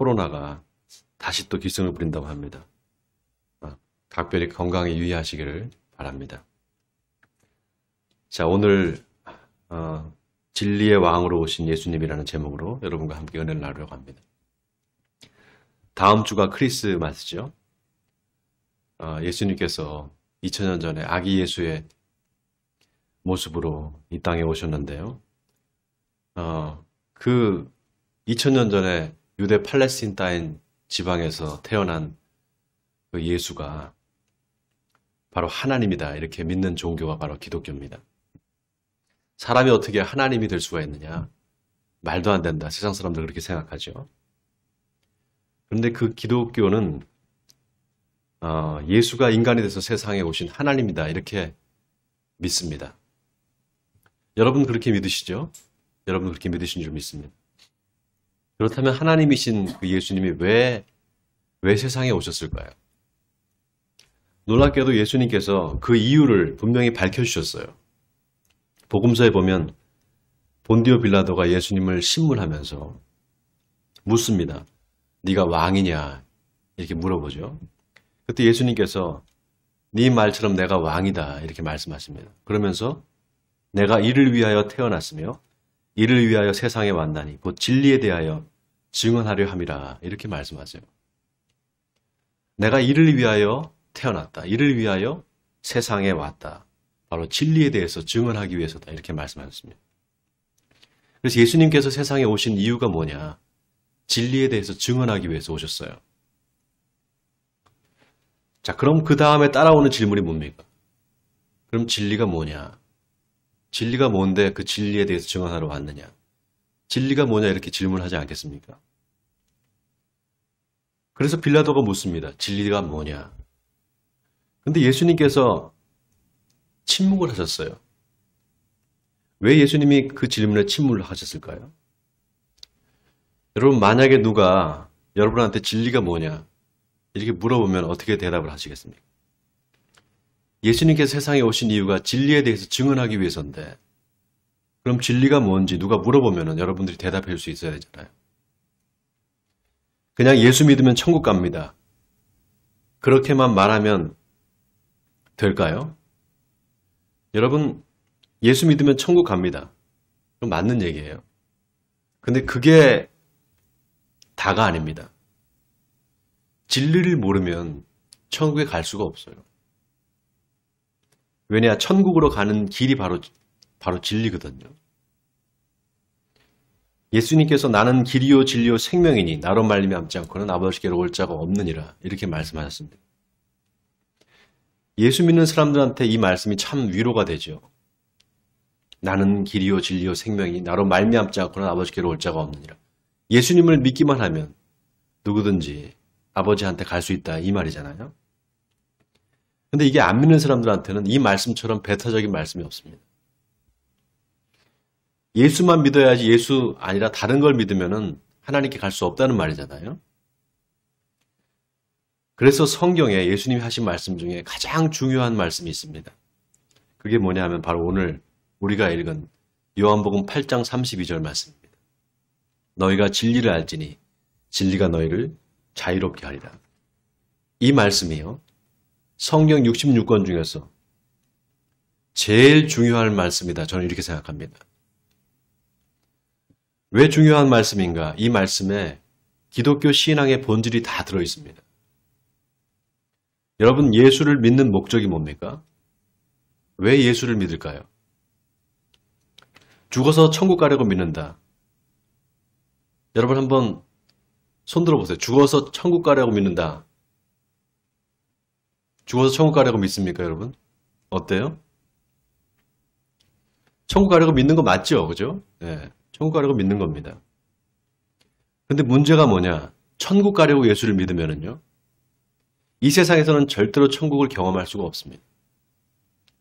코로나가 다시 또 기승을 부린다고 합니다. 각별히 건강에 유의하시기를 바랍니다. 자, 오늘 진리의 왕으로 오신 예수님이라는 제목으로 여러분과 함께 은혜를 나누려고 합니다. 다음 주가 크리스마스죠. 예수님께서 2000년 전에 아기 예수의 모습으로 이 땅에 오셨는데요. 그 2000년 전에 유대 팔레스틴 땅 지방에서 태어난 그 예수가 바로 하나님이다 이렇게 믿는 종교가 바로 기독교입니다. 사람이 어떻게 하나님이 될 수가 있느냐? 말도 안 된다. 세상 사람들 그렇게 생각하죠. 그런데 그 기독교는 예수가 인간이 돼서 세상에 오신 하나님이다 이렇게 믿습니다. 여러분 그렇게 믿으시죠? 여러분 그렇게 믿으신 줄 믿습니다. 그렇다면 하나님이신 그 예수님이 왜 세상에 오셨을까요? 놀랍게도 예수님께서 그 이유를 분명히 밝혀주셨어요. 복음서에 보면 본디오 빌라도가 예수님을 신문하면서 묻습니다. 네가 왕이냐? 이렇게 물어보죠. 그때 예수님께서 네 말처럼 내가 왕이다 이렇게 말씀하십니다. 그러면서 내가 이를 위하여 태어났으며 이를 위하여 세상에 왔나니 곧 진리에 대하여 증언하려 함이라 이렇게 말씀하세요. 내가 이를 위하여 태어났다. 이를 위하여 세상에 왔다. 바로 진리에 대해서 증언하기 위해서다 이렇게 말씀하셨습니다. 그래서 예수님께서 세상에 오신 이유가 뭐냐? 진리에 대해서 증언하기 위해서 오셨어요. 자, 그럼 그 다음에 따라오는 질문이 뭡니까? 그럼 진리가 뭐냐? 진리가 뭔데 그 진리에 대해서 증언하러 왔느냐? 진리가 뭐냐 이렇게 질문하지 않겠습니까? 그래서 빌라도가 묻습니다. 진리가 뭐냐? 근데 예수님께서 침묵을 하셨어요. 왜 예수님이 그 질문에 침묵을 하셨을까요? 여러분 만약에 누가 여러분한테 진리가 뭐냐 이렇게 물어보면 어떻게 대답을 하시겠습니까? 예수님께서 세상에 오신 이유가 진리에 대해서 증언하기 위해서인데 그럼 진리가 뭔지 누가 물어보면 여러분들이 대답해 줄 수 있어야 되잖아요. 그냥 예수 믿으면 천국 갑니다. 그렇게만 말하면 될까요? 여러분 예수 믿으면 천국 갑니다. 그럼 맞는 얘기예요. 근데 그게 다가 아닙니다. 진리를 모르면 천국에 갈 수가 없어요. 왜냐? 천국으로 가는 길이 바로 진리거든요. 예수님께서 나는 길이요 진리요 생명이니 나로 말미암지 않고는 아버지께로 올 자가 없느니라 이렇게 말씀하셨습니다. 예수 믿는 사람들한테 이 말씀이 참 위로가 되죠. 나는 길이요 진리요 생명이니 나로 말미암지 않고는 아버지께로 올 자가 없느니라. 예수님을 믿기만 하면 누구든지 아버지한테 갈 수 있다 이 말이잖아요. 근데 이게 안 믿는 사람들한테는 이 말씀처럼 배타적인 말씀이 없습니다. 예수만 믿어야지 예수 아니라 다른 걸 믿으면은 하나님께 갈 수 없다는 말이잖아요. 그래서 성경에 예수님이 하신 말씀 중에 가장 중요한 말씀이 있습니다. 그게 뭐냐 하면 바로 오늘 우리가 읽은 요한복음 8장 32절 말씀입니다. 너희가 진리를 알지니 진리가 너희를 자유롭게 하리라. 이 말씀이요. 성경 66권 중에서 제일 중요한 말씀이다. 저는 이렇게 생각합니다. 왜 중요한 말씀인가? 이 말씀에 기독교 신앙의 본질이 다 들어있습니다. 여러분 예수를 믿는 목적이 뭡니까? 왜 예수를 믿을까요? 죽어서 천국 가려고 믿는다. 여러분 한번 손 들어보세요. 죽어서 천국 가려고 믿는다. 죽어서 천국 가려고 믿습니까, 여러분? 어때요? 천국 가려고 믿는 거 맞죠? 그죠? 네, 천국 가려고 믿는 겁니다. 근데 문제가 뭐냐? 천국 가려고 예수를 믿으면은요, 이 세상에서는 절대로 천국을 경험할 수가 없습니다.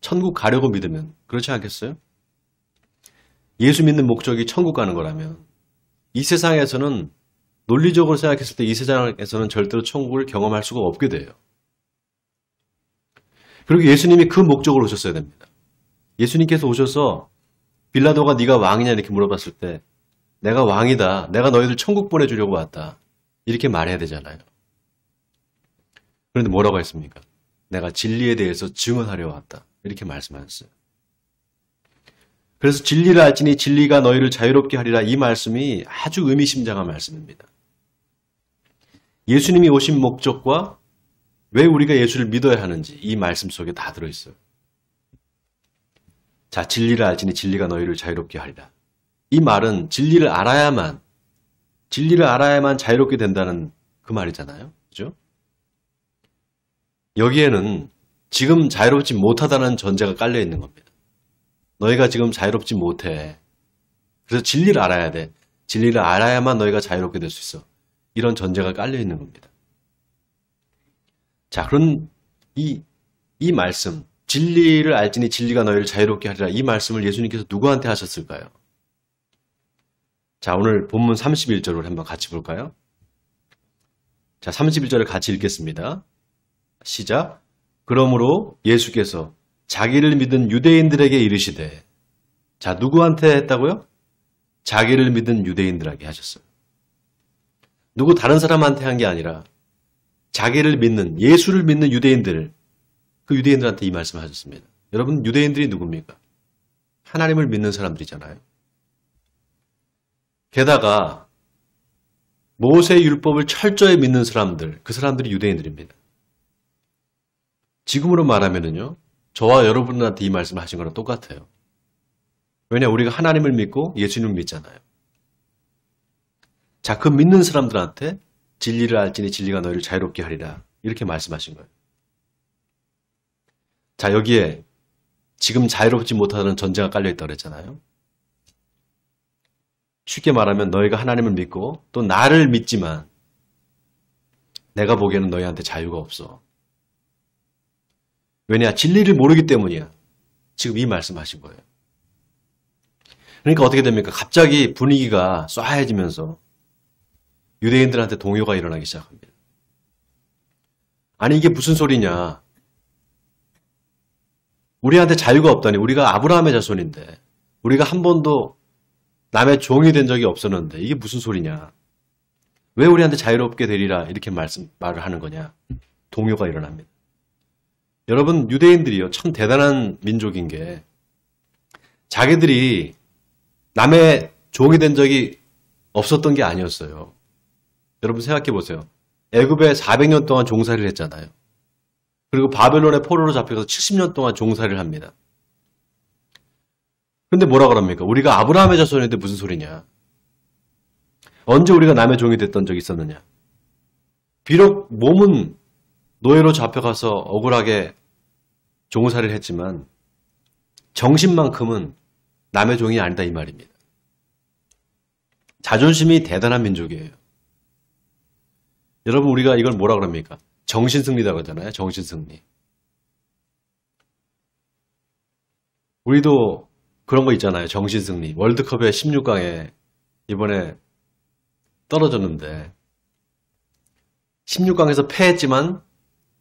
천국 가려고 믿으면, 그렇지 않겠어요? 예수 믿는 목적이 천국 가는 거라면, 이 세상에서는 논리적으로 생각했을 때 이 세상에서는 절대로 천국을 경험할 수가 없게 돼요. 그리고 예수님이 그 목적으로 오셨어야 됩니다. 예수님께서 오셔서 빌라도가 네가 왕이냐 이렇게 물어봤을 때 내가 왕이다. 내가 너희들 천국 보내주려고 왔다. 이렇게 말해야 되잖아요. 그런데 뭐라고 했습니까? 내가 진리에 대해서 증언하려 왔다. 이렇게 말씀하셨어요. 그래서 진리를 알지니 진리가 너희를 자유롭게 하리라. 이 말씀이 아주 의미심장한 말씀입니다. 예수님이 오신 목적과 왜 우리가 예수를 믿어야 하는지 이 말씀 속에 다 들어있어요. 자, 진리를 알지니 진리가 너희를 자유롭게 하리라. 이 말은 진리를 알아야만 자유롭게 된다는 그 말이잖아요. 그죠? 여기에는 지금 자유롭지 못하다는 전제가 깔려 있는 겁니다. 너희가 지금 자유롭지 못해. 그래서 진리를 알아야 돼. 진리를 알아야만 너희가 자유롭게 될 수 있어. 이런 전제가 깔려 있는 겁니다. 자, 그런 이 말씀, 진리를 알지니 진리가 너희를 자유롭게 하리라. 이 말씀을 예수님께서 누구한테 하셨을까요? 자, 오늘 본문 31절을 한번 같이 볼까요? 자, 31절을 같이 읽겠습니다. 시작. 그러므로 예수께서 자기를 믿은 유대인들에게 이르시되, 자, 누구한테 했다고요? 자기를 믿은 유대인들에게 하셨어요. 누구 다른 사람한테 한 게 아니라 자기를 믿는, 예수를 믿는 유대인들, 그 유대인들한테 이 말씀을 하셨습니다. 여러분, 유대인들이 누굽니까? 하나님을 믿는 사람들이잖아요. 게다가 모세의 율법을 철저히 믿는 사람들, 그 사람들이 유대인들입니다. 지금으로 말하면은요, 저와 여러분한테 이 말씀을 하신 거랑 똑같아요. 왜냐, 우리가 하나님을 믿고 예수님을 믿잖아요. 자, 그 믿는 사람들한테 진리를 알지니 진리가 너희를 자유롭게 하리라. 이렇게 말씀하신 거예요. 자, 여기에 지금 자유롭지 못하다는 전제가 깔려있다고 그랬잖아요. 쉽게 말하면 너희가 하나님을 믿고 또 나를 믿지만 내가 보기에는 너희한테 자유가 없어. 왜냐? 진리를 모르기 때문이야. 지금 이 말씀하신 거예요. 그러니까 어떻게 됩니까? 갑자기 분위기가 쏴해지면서 유대인들한테 동요가 일어나기 시작합니다. 아니, 이게 무슨 소리냐? 우리한테 자유가 없다니. 우리가 아브라함의 자손인데 우리가 한 번도 남의 종이 된 적이 없었는데 이게 무슨 소리냐? 왜 우리한테 자유롭게 되리라 이렇게 말을 하는 거냐? 동요가 일어납니다. 여러분, 유대인들이요, 참 대단한 민족인 게 자기들이 남의 종이 된 적이 없었던 게 아니었어요. 여러분 생각해 보세요. 애굽에 400년 동안 종살이를 했잖아요. 그리고 바벨론의 포로로 잡혀서 70년 동안 종살이를 합니다. 근데 뭐라 그럽니까? 우리가 아브라함의 자손인데 무슨 소리냐? 언제 우리가 남의 종이 됐던 적이 있었느냐? 비록 몸은 노예로 잡혀가서 억울하게 종살이를 했지만 정신만큼은 남의 종이 아니다 이 말입니다. 자존심이 대단한 민족이에요. 여러분, 우리가 이걸 뭐라 그럽니까? 정신승리라고 하잖아요. 정신승리. 우리도 그런 거 있잖아요. 정신승리. 월드컵의 16강에 이번에 떨어졌는데 16강에서 패했지만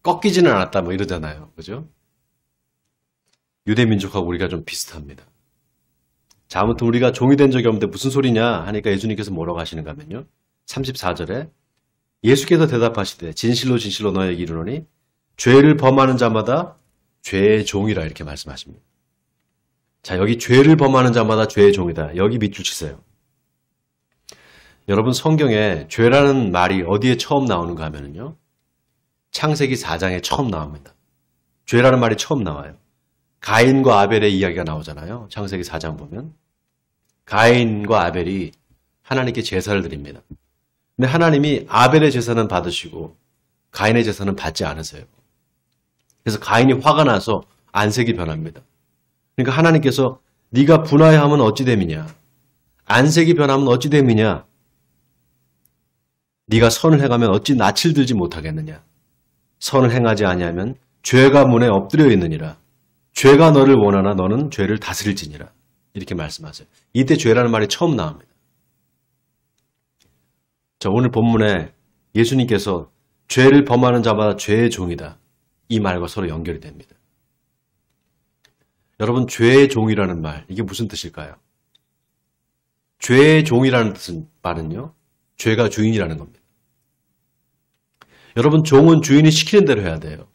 꺾이지는 않았다 뭐 이러잖아요. 그죠? 유대민족하고 우리가 좀 비슷합니다. 자, 아무튼 우리가 종이 된 적이 없는데 무슨 소리냐 하니까 예수님께서 뭐라고 하시는가 하면요. 34절에 예수께서 대답하시되 진실로 진실로 너에게 이르노니 죄를 범하는 자마다 죄의 종이라 이렇게 말씀하십니다. 자, 여기 죄를 범하는 자마다 죄의 종이다. 여기 밑줄 치세요. 여러분, 성경에 죄라는 말이 어디에 처음 나오는가 하면요. 창세기 4장에 처음 나옵니다. 죄라는 말이 처음 나와요. 가인과 아벨의 이야기가 나오잖아요. 창세기 4장 보면. 가인과 아벨이 하나님께 제사를 드립니다. 근데 하나님이 아벨의 제사는 받으시고 가인의 제사는 받지 않으세요. 그래서 가인이 화가 나서 안색이 변합니다. 그러니까 하나님께서 네가 분하여 하면 어찌 됨이냐? 안색이 변하면 어찌 됨이냐? 네가 선을 행하면 어찌 낯을 들지 못하겠느냐? 선을 행하지 아니하면 죄가 문에 엎드려 있느니라. 죄가 너를 원하나 너는 죄를 다스릴지니라. 이렇게 말씀하세요. 이때 죄라는 말이 처음 나옵니다. 자, 오늘 본문에 예수님께서 죄를 범하는 자마다 죄의 종이다. 이 말과 서로 연결이 됩니다. 여러분, 죄의 종이라는 말, 이게 무슨 뜻일까요? 죄의 종이라는 뜻은 말은요, 죄가 주인이라는 겁니다. 여러분, 종은 주인이 시키는 대로 해야 돼요.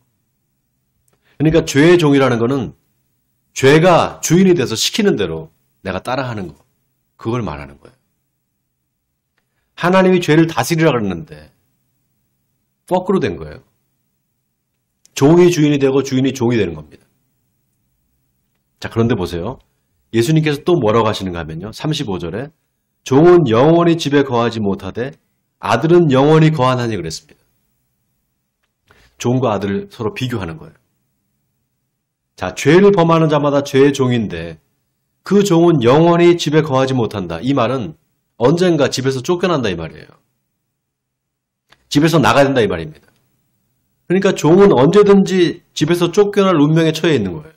그러니까 죄의 종이라는 거는 죄가 주인이 돼서 시키는 대로 내가 따라하는 거. 그걸 말하는 거예요. 하나님이 죄를 다스리라 그랬는데 거꾸로 된 거예요. 종이 주인이 되고 주인이 종이 되는 겁니다. 자, 그런데 보세요. 예수님께서 또 뭐라고 하시는가 하면요. 35절에 종은 영원히 집에 거하지 못하되 아들은 영원히 거하나니 그랬습니다. 종과 아들을 서로 비교하는 거예요. 자, 죄를 범하는 자마다 죄의 종인데 그 종은 영원히 집에 거하지 못한다. 이 말은 언젠가 집에서 쫓겨난다 이 말이에요. 집에서 나가야 된다 이 말입니다. 그러니까 종은 언제든지 집에서 쫓겨날 운명에 처해 있는 거예요.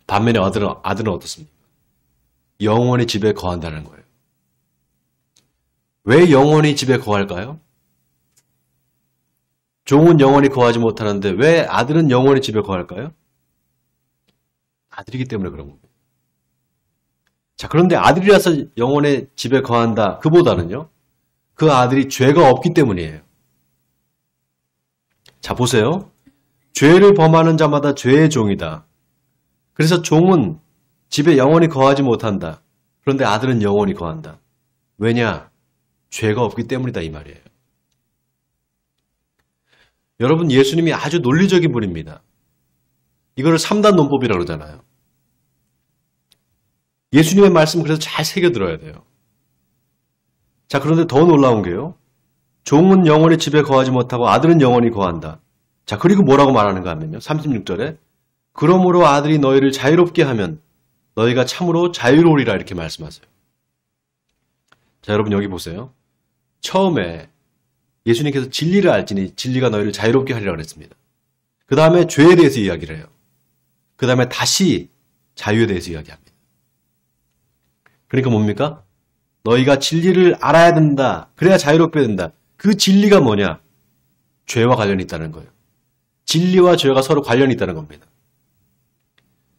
반면에 아들은 어떻습니까? 영원히 집에 거한다는 거예요. 왜 영원히 집에 거할까요? 종은 영원히 거하지 못하는데 왜 아들은 영원히 집에 거할까요? 아들이기 때문에 그런 겁니다. 자, 그런데 아들이라서 영원히 집에 거한다. 그보다는요. 그 아들이 죄가 없기 때문이에요. 자, 보세요. 죄를 범하는 자마다 죄의 종이다. 그래서 종은 집에 영원히 거하지 못한다. 그런데 아들은 영원히 거한다. 왜냐? 죄가 없기 때문이다 이 말이에요. 여러분, 예수님이 아주 논리적인 분입니다. 이거를 3단 논법이라고 그러잖아요. 예수님의 말씀은 그래서 잘 새겨들어야 돼요. 자, 그런데 더 놀라운 게요. 종은 영원히 집에 거하지 못하고 아들은 영원히 거한다. 자, 그리고 뭐라고 말하는가 하면요. 36절에 그러므로 아들이 너희를 자유롭게 하면 너희가 참으로 자유로우리라 이렇게 말씀하세요. 자, 여러분 여기 보세요. 처음에 예수님께서 진리를 알지니 진리가 너희를 자유롭게 하리라 그랬습니다. 그 다음에 죄에 대해서 이야기를 해요. 그 다음에 다시 자유에 대해서 이야기합니다. 그러니까 뭡니까? 너희가 진리를 알아야 된다. 그래야 자유롭게 된다. 그 진리가 뭐냐? 죄와 관련이 있다는 거예요. 진리와 죄가 서로 관련이 있다는 겁니다.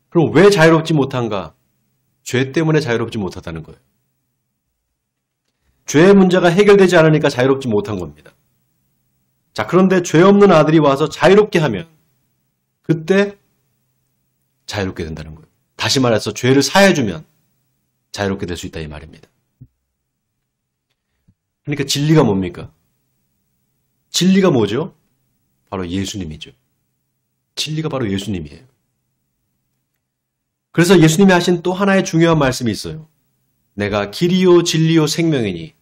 그럼 왜 자유롭지 못한가? 죄 때문에 자유롭지 못하다는 거예요. 죄의 문제가 해결되지 않으니까 자유롭지 못한 겁니다. 자, 그런데 죄 없는 아들이 와서 자유롭게 하면 그때 자유롭게 된다는 거예요. 다시 말해서 죄를 사해주면 자유롭게 될 수 있다 이 말입니다. 그러니까 진리가 뭡니까? 진리가 뭐죠? 바로 예수님이죠. 진리가 바로 예수님이에요. 그래서 예수님이 하신 또 하나의 중요한 말씀이 있어요. 내가 길이요 진리요 생명이니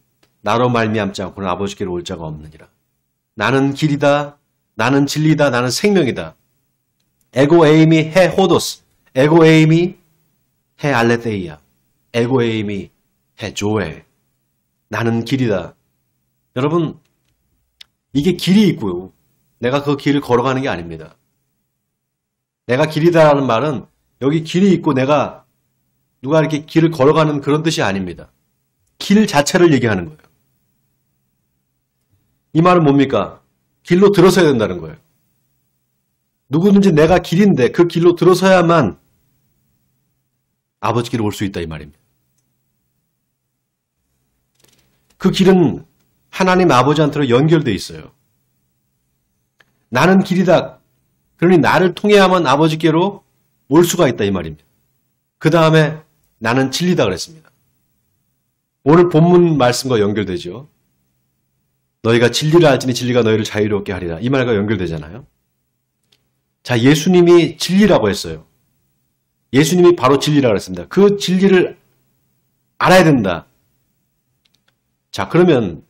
나로 말미암지 않고는 아버지께로 올 자가 없느니라. 나는 길이다. 나는 진리다. 나는 생명이다. 에고 에이미 해 호도스. 에고 에이미 해 알레테이아. 에고 에이미 해 조엘. 나는 길이다. 여러분, 이게 길이 있고요. 내가 그 길을 걸어가는 게 아닙니다. 내가 길이다라는 말은 여기 길이 있고 내가 누가 이렇게 길을 걸어가는 그런 뜻이 아닙니다. 길 자체를 얘기하는 거예요. 이 말은 뭡니까? 길로 들어서야 된다는 거예요. 누구든지 내가 길인데 그 길로 들어서야만 아버지께로 올 수 있다 이 말입니다. 그 길은 하나님 아버지한테로 연결되어 있어요. 나는 길이다. 그러니 나를 통해야만 아버지께로 올 수가 있다 이 말입니다. 그 다음에 나는 진리다 그랬습니다. 오늘 본문 말씀과 연결되죠. 너희가 진리를 알지니 진리가 너희를 자유롭게 하리라. 이 말과 연결되잖아요. 자, 예수님이 진리라고 했어요. 예수님이 바로 진리라고 했습니다. 그 진리를 알아야 된다. 자, 그러면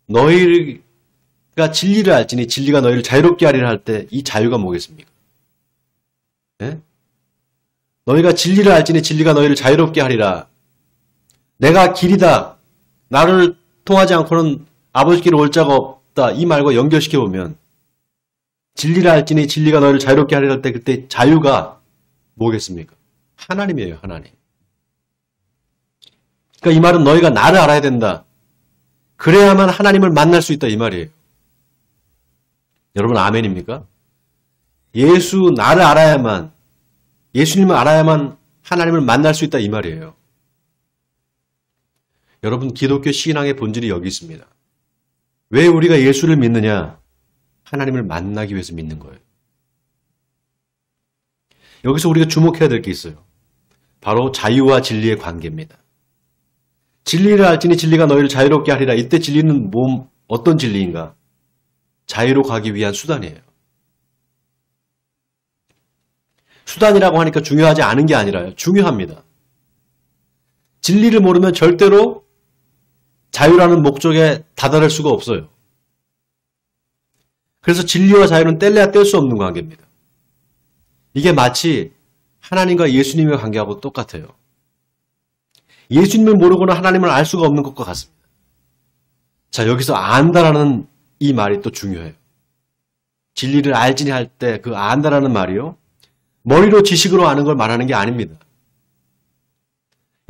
너희가 진리를 알지니 진리가 너희를 자유롭게 하리라 할 때 이 자유가 뭐겠습니까? 네? 너희가 진리를 알지니 진리가 너희를 자유롭게 하리라. 내가 길이다. 나를 통하지 않고는 아버지께로 올 자가 없다. 이 말과 연결시켜보면 진리를 알지니 진리가 너희를 자유롭게 하리라 할 때 그때 자유가 뭐겠습니까? 하나님이에요. 하나님. 그러니까 이 말은 너희가 나를 알아야 된다. 그래야만 하나님을 만날 수 있다 이 말이에요. 여러분 아멘입니까? 예수 나를 알아야만 예수님을 알아야만 하나님을 만날 수 있다 이 말이에요. 여러분 기독교 신앙의 본질이 여기 있습니다. 왜 우리가 예수를 믿느냐? 하나님을 만나기 위해서 믿는 거예요. 여기서 우리가 주목해야 될 게 있어요. 바로 자유와 진리의 관계입니다. 진리를 알지니 진리가 너희를 자유롭게 하리라. 이때 진리는 어떤 진리인가? 자유로 가기 위한 수단이에요. 수단이라고 하니까 중요하지 않은 게 아니라요. 중요합니다. 진리를 모르면 절대로 자유라는 목적에 다다를 수가 없어요. 그래서 진리와 자유는 뗄래야 뗄 수 없는 관계입니다. 이게 마치 하나님과 예수님의 관계하고 똑같아요. 예수님을 모르고는 하나님을 알 수가 없는 것과 같습니다. 자, 여기서 안다라는 이 말이 또 중요해요. 진리를 알지니 할 때 그 안다라는 말이요. 머리로 지식으로 아는 걸 말하는 게 아닙니다.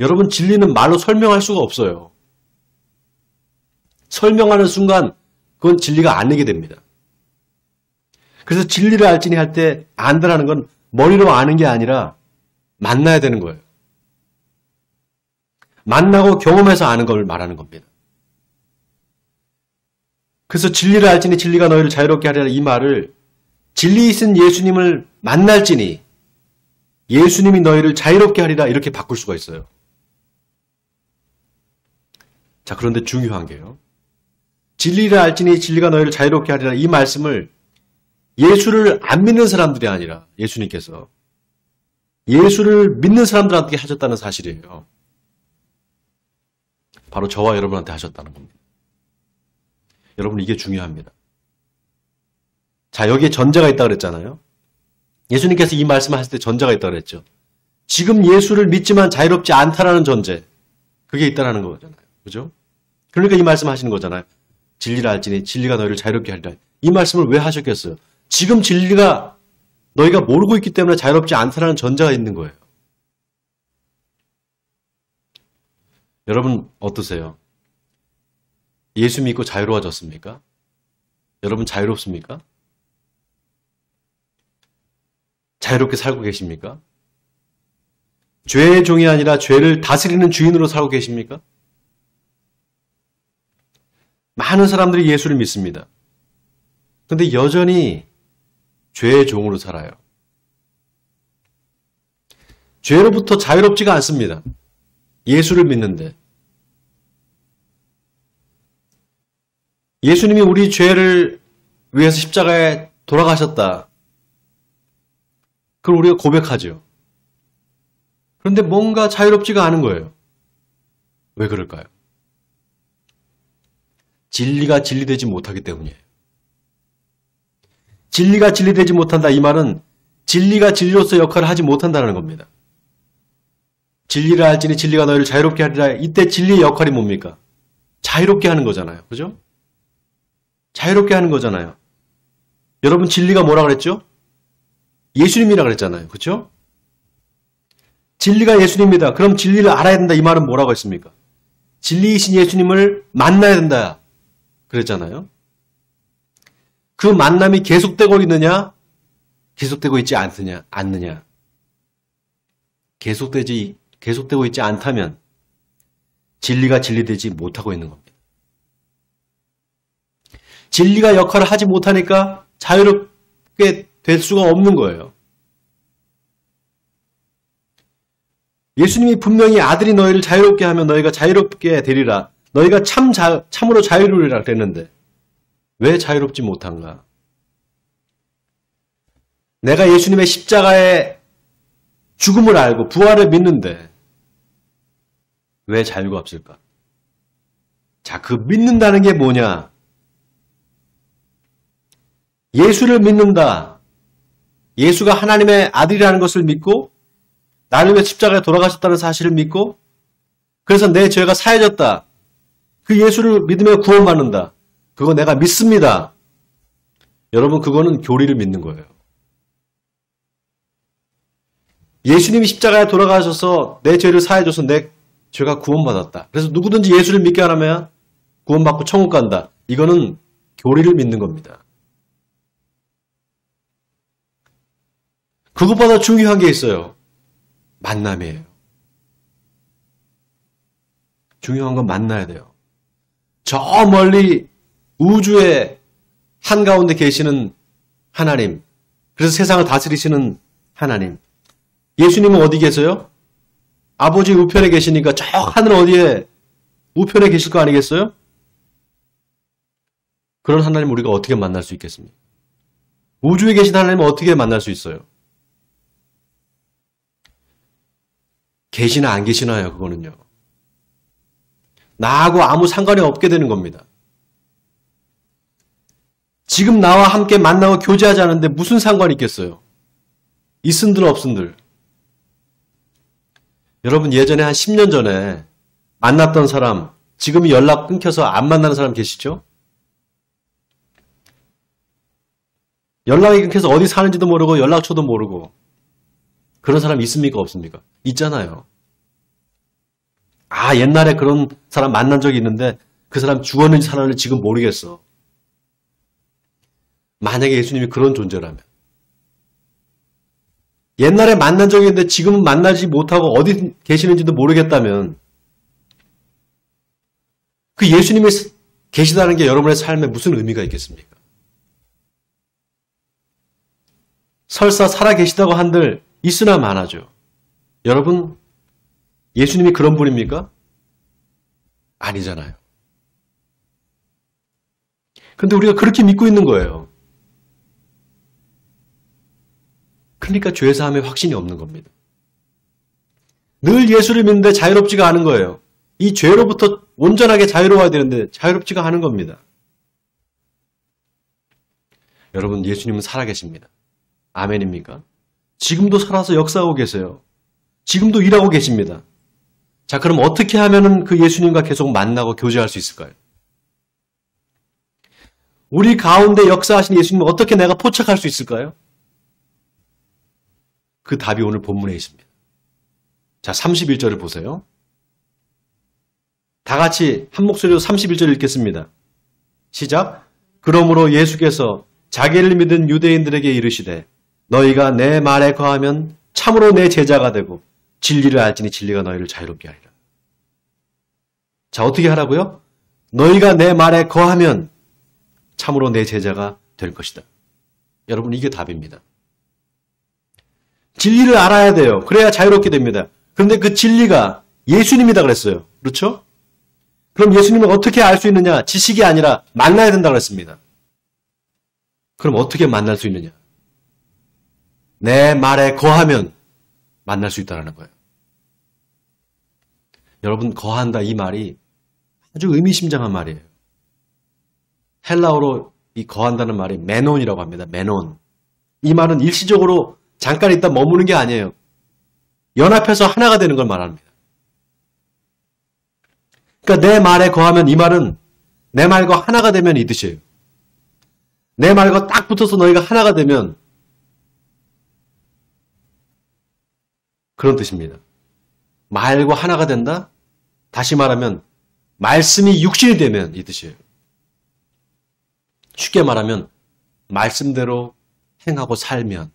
여러분, 진리는 말로 설명할 수가 없어요. 설명하는 순간 그건 진리가 아니게 됩니다. 그래서 진리를 알지니 할 때 안다라는 건 머리로 아는 게 아니라 만나야 되는 거예요. 만나고 경험해서 아는 걸 말하는 겁니다. 그래서 진리를 알지니 진리가 너희를 자유롭게 하리라 이 말을 진리이신 예수님을 만날지니 예수님이 너희를 자유롭게 하리라 이렇게 바꿀 수가 있어요. 자, 그런데 중요한 게요. 진리를 알지니 진리가 너희를 자유롭게 하리라 이 말씀을 예수를 안 믿는 사람들이 아니라 예수님께서 예수를 믿는 사람들한테 하셨다는 사실이에요. 바로 저와 여러분한테 하셨다는 겁니다. 여러분, 이게 중요합니다. 자, 여기에 전제가 있다고 그랬잖아요. 예수님께서 이 말씀을 하실 때 전제가 있다고 그랬죠. 지금 예수를 믿지만 자유롭지 않다라는 전제. 그게 있다라는 거잖아요. 그죠? 그러니까 이 말씀 하시는 거잖아요. 진리를 알지니 진리가 너희를 자유롭게 하리라. 이 말씀을 왜 하셨겠어요? 지금 진리가 너희가 모르고 있기 때문에 자유롭지 않다라는 전제가 있는 거예요. 여러분 어떠세요? 예수 믿고 자유로워졌습니까? 여러분 자유롭습니까? 자유롭게 살고 계십니까? 죄의 종이 아니라 죄를 다스리는 주인으로 살고 계십니까? 많은 사람들이 예수를 믿습니다. 그런데 여전히 죄의 종으로 살아요. 죄로부터 자유롭지가 않습니다. 예수를 믿는데. 예수님이 우리 죄를 위해서 십자가에 돌아가셨다. 그걸 우리가 고백하죠. 그런데 뭔가 자유롭지가 않은 거예요. 왜 그럴까요? 진리가 진리되지 못하기 때문이에요. 진리가 진리되지 못한다 이 말은 진리가 진리로서 역할을 하지 못한다는 겁니다. 진리를 알지니 진리가 너희를 자유롭게 하리라. 이때 진리의 역할이 뭡니까? 자유롭게 하는 거잖아요. 그죠? 자유롭게 하는 거잖아요. 여러분 진리가 뭐라 그랬죠? 예수님이라 그랬잖아요. 그렇죠? 진리가 예수님이다. 그럼 진리를 알아야 된다. 이 말은 뭐라고 했습니까? 진리이신 예수님을 만나야 된다. 그랬잖아요. 그 만남이 계속되고 있느냐? 계속되고 있지 않느냐? 계속되고 있지 않다면 진리가 진리되지 못하고 있는 겁니다. 진리가 역할을 하지 못하니까 자유롭게 될 수가 없는 거예요. 예수님이 분명히 아들이 너희를 자유롭게 하면 너희가 자유롭게 되리라. 너희가 참으로 자유로우리라 그랬는데 왜 자유롭지 못한가? 내가 예수님의 십자가의 죽음을 알고 부활을 믿는데 왜 자유가 없을까? 자, 그 믿는다는 게 뭐냐? 예수를 믿는다. 예수가 하나님의 아들이라는 것을 믿고 나를 위해 십자가에 돌아가셨다는 사실을 믿고 그래서 내 죄가 사해졌다. 그 예수를 믿으며 구원받는다. 그거 내가 믿습니다. 여러분 그거는 교리를 믿는 거예요. 예수님이 십자가에 돌아가셔서 내 죄를 사해줘서 내 죄가 구원받았다. 그래서 누구든지 예수를 믿게 하면 구원받고 천국 간다. 이거는 교리를 믿는 겁니다. 그것보다 중요한 게 있어요. 만남이에요. 중요한 건 만나야 돼요. 저 멀리 우주의 한가운데 계시는 하나님, 그래서 세상을 다스리시는 하나님. 예수님은 어디 계세요? 아버지 우편에 계시니까 저 하늘 어디에 우편에 계실 거 아니겠어요? 그런 하나님 우리가 어떻게 만날 수 있겠습니까? 우주에 계신 하나님은 어떻게 만날 수 있어요? 계시나 안 계시나요? 그거는요. 나하고 아무 상관이 없게 되는 겁니다. 지금 나와 함께 만나고 교제하지 않는데 무슨 상관이 있겠어요? 있은들 없은들. 여러분 예전에 한 10년 전에 만났던 사람, 지금이 연락 끊겨서 안 만나는 사람 계시죠? 연락이 끊겨서 어디 사는지도 모르고 연락처도 모르고 그런 사람 있습니까? 없습니까? 있잖아요. 아, 옛날에 그런 사람 만난 적이 있는데 그 사람 죽었는지 살았는지 지금 모르겠어. 만약에 예수님이 그런 존재라면 옛날에 만난 적이 있는데 지금은 만나지 못하고 어디 계시는지도 모르겠다면 그 예수님이 계시다는 게 여러분의 삶에 무슨 의미가 있겠습니까? 설사 살아계시다고 한들 있으나 마나죠. 여러분, 예수님이 그런 분입니까? 아니잖아요. 그런데 우리가 그렇게 믿고 있는 거예요. 그러니까 죄사함에 확신이 없는 겁니다. 늘 예수를 믿는데 자유롭지가 않은 거예요. 이 죄로부터 온전하게 자유로워야 되는데 자유롭지가 않은 겁니다. 여러분, 예수님은 살아계십니다. 아멘입니까? 지금도 살아서 역사하고 계세요. 지금도 일하고 계십니다. 자, 그럼 어떻게 하면 그 예수님과 계속 만나고 교제할 수 있을까요? 우리 가운데 역사하신 예수님을 어떻게 내가 포착할 수 있을까요? 그 답이 오늘 본문에 있습니다. 자, 31절을 보세요. 다 같이 한 목소리로 31절 읽겠습니다. 시작. 그러므로 예수께서 자기를 믿은 유대인들에게 이르시되 너희가 내 말에 거하면 참으로 내 제자가 되고 진리를 알지니 진리가 너희를 자유롭게 하리라. 자, 어떻게 하라고요? 너희가 내 말에 거하면 참으로 내 제자가 될 것이다. 여러분, 이게 답입니다. 진리를 알아야 돼요. 그래야 자유롭게 됩니다. 그런데 그 진리가 예수님이다 그랬어요. 그렇죠? 그럼 예수님을 어떻게 알 수 있느냐? 지식이 아니라 만나야 된다고 그랬습니다. 그럼 어떻게 만날 수 있느냐? 내 말에 거하면 만날 수 있다는 거예요. 여러분, 거한다 이 말이 아주 의미심장한 말이에요. 헬라어로 이 거한다는 말이 메논이라고 합니다. 메논. 이 말은 일시적으로 잠깐 있다 머무는 게 아니에요. 연합해서 하나가 되는 걸 말합니다. 그러니까 내 말에 거하면 이 말은 내 말과 하나가 되면 이 뜻이에요. 내 말과 딱 붙어서 너희가 하나가 되면 그런 뜻입니다. 말과 하나가 된다? 다시 말하면 말씀이 육신이 되면 이 뜻이에요. 쉽게 말하면 말씀대로 행하고 살면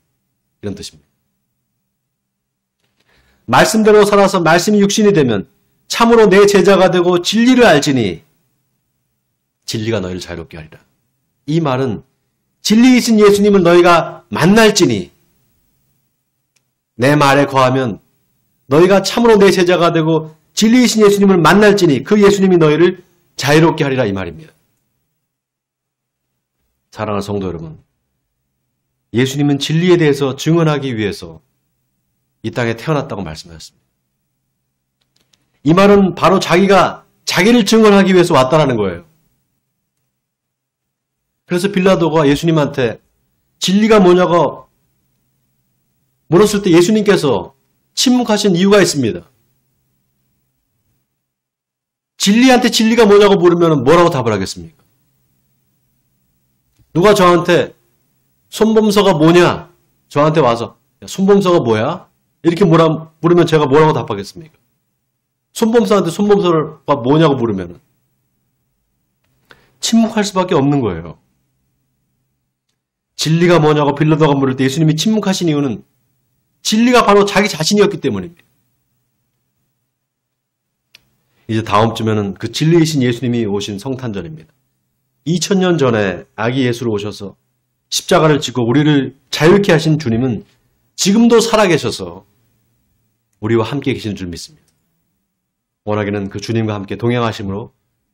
이런 뜻입니다. 말씀대로 살아서 말씀이 육신이 되면 참으로 내 제자가 되고 진리를 알지니 진리가 너희를 자유롭게 하리라. 이 말은 진리이신 예수님을 너희가 만날지니 내 말에 거하면 너희가 참으로 내 제자가 되고 진리이신 예수님을 만날지니 그 예수님이 너희를 자유롭게 하리라 이 말입니다. 사랑하는 성도 여러분, 예수님은 진리에 대해서 증언하기 위해서 이 땅에 태어났다고 말씀하셨습니다. 이 말은 바로 자기가 자기를 증언하기 위해서 왔다라는 거예요. 그래서 빌라도가 예수님한테 진리가 뭐냐고 물었을 때 예수님께서 침묵하신 이유가 있습니다. 진리한테 진리가 뭐냐고 물으면 뭐라고 답을 하겠습니까? 누가 저한테 손범서가 뭐냐? 저한테 와서 손범서가 뭐야? 이렇게 물으면 제가 뭐라고 답하겠습니까? 손범서한테 손범서가 뭐냐고 물으면 침묵할 수밖에 없는 거예요. 진리가 뭐냐고 빌라도가 물을 때 예수님이 침묵하신 이유는 진리가 바로 자기 자신이었기 때문입니다. 이제 다음 주면은 그 진리이신 예수님이 오신 성탄절입니다. 2000년 전에 아기 예수로 오셔서 십자가를 지고 우리를 자유케 하신 주님은 지금도 살아계셔서 우리와 함께 계시는 줄 믿습니다. 원하기는 그 주님과 함께 동행하심으로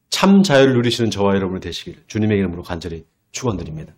참 자유를 누리시는 저와 여러분이 되시길 주님의 이름으로 간절히 축원드립니다.